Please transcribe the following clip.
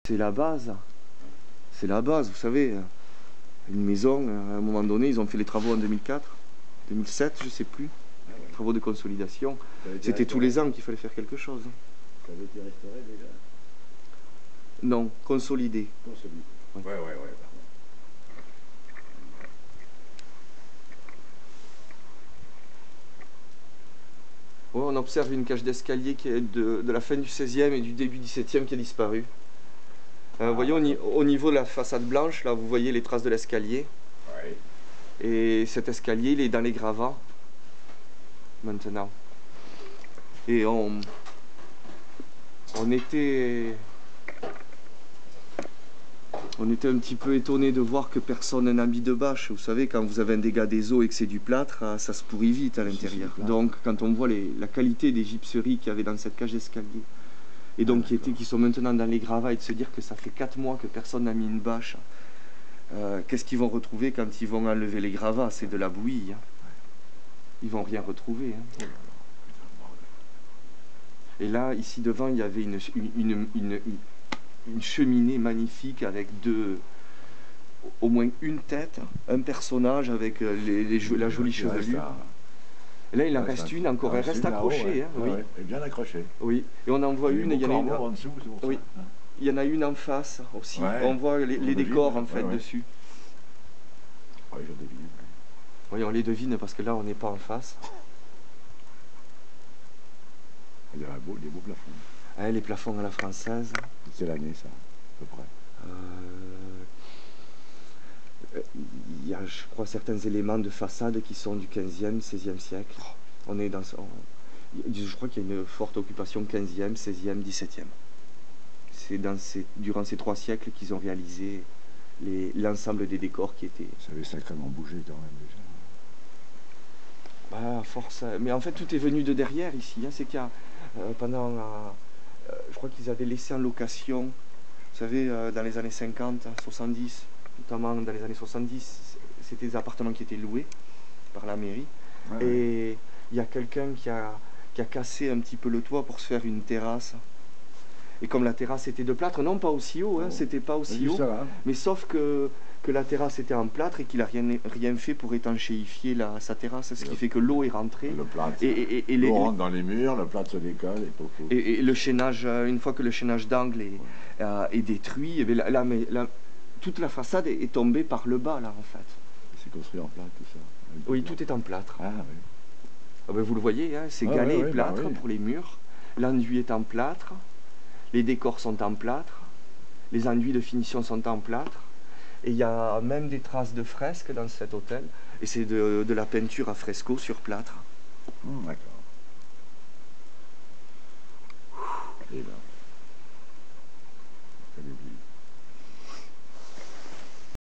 C'est la base. C'est la base, vous savez. Une maison, à un moment donné, ils ont fait les travaux en 2004, 2007, je sais plus. Travaux de consolidation. C'était tous les ans qu'il fallait faire quelque chose. Ça avait été restauré déjà? Non, consolidé. Consolidé. Oui. Ouais. Ouais, on observe une cage d'escalier qui est de la fin du 16e et du début du 17e qui a disparu. Vous voyez, au niveau de la façade blanche, là, vous voyez les traces de l'escalier. Ouais. Et cet escalier, il est dans les gravats, maintenant. Et on était un petit peu étonné de voir que personne n'a mis de bâche. Vous savez, quand vous avez un dégât des eaux et que c'est du plâtre, ça se pourrit vite à l'intérieur. Donc, quand on voit la qualité des gypseries qu'il y avait dans cette cage d'escalier, et donc qui sont maintenant dans les gravats, et de se dire que ça fait 4 mois que personne n'a mis une bâche, qu'est-ce qu'ils vont retrouver quand ils vont enlever les gravats? C'est de la bouillie. Hein. Ils vont rien retrouver. Hein. Et là, ici devant, il y avait une cheminée magnifique avec au moins une tête, un personnage avec la jolie chevelure. Et là, il en reste une encore, elle reste accrochée. Hein, oui. Elle est bien accrochée. Oui, et on en voit une, il y en a une en dessous, oui. Il y en a une en face aussi, ouais. On voit les décors en fait ouais. dessus. Oui, je devine. Oui, on les devine parce que là, on n'est pas en face. Il y a des beaux plafonds. Ah, les plafonds à la française. C'est l'année, ça, à peu près. Il y a, je crois, certains éléments de façade qui sont du 15e, 16e siècle. On est je crois qu'il y a une forte occupation 15e, 16e, 17e. C'est durant ces 3 siècles qu'ils ont réalisé l'ensemble des décors qui étaient... Ça avait sacrément bougé quand même déjà. Bah, force. Mais en fait, tout est venu de derrière ici. Hein. C'est qu'il y a, pendant... je crois qu'ils avaient laissé en location, vous savez, dans les années 50, 70, notamment dans les années 70, c'était des appartements qui étaient loués par la mairie. Ouais, et il y a quelqu'un qui a cassé un petit peu le toit pour se faire une terrasse. Et comme la terrasse était de plâtre, non pas aussi haut, hein, c'était pas aussi haut, mais sauf que la terrasse était en plâtre et qu'il n'a rien fait pour étanchéifier sa terrasse, ce qui fait que l'eau est rentrée. Le plâtre, l'eau rentre dans les murs, le plâtre se décolle. Et le chaînage, une fois que le chaînage d'angle est détruit, et bien toute la façade est tombée par le bas, là, en fait. C'est construit en plâtre, tout ça? Oui, tout est en plâtre. Ah oui. Ah ben, vous le voyez, hein, c'est galets et plâtre pour les murs. L'enduit est en plâtre. Les décors sont en plâtre, les enduits de finition sont en plâtre, et il y a même des traces de fresques dans cet hôtel, et c'est de la peinture à fresco sur plâtre. D'accord.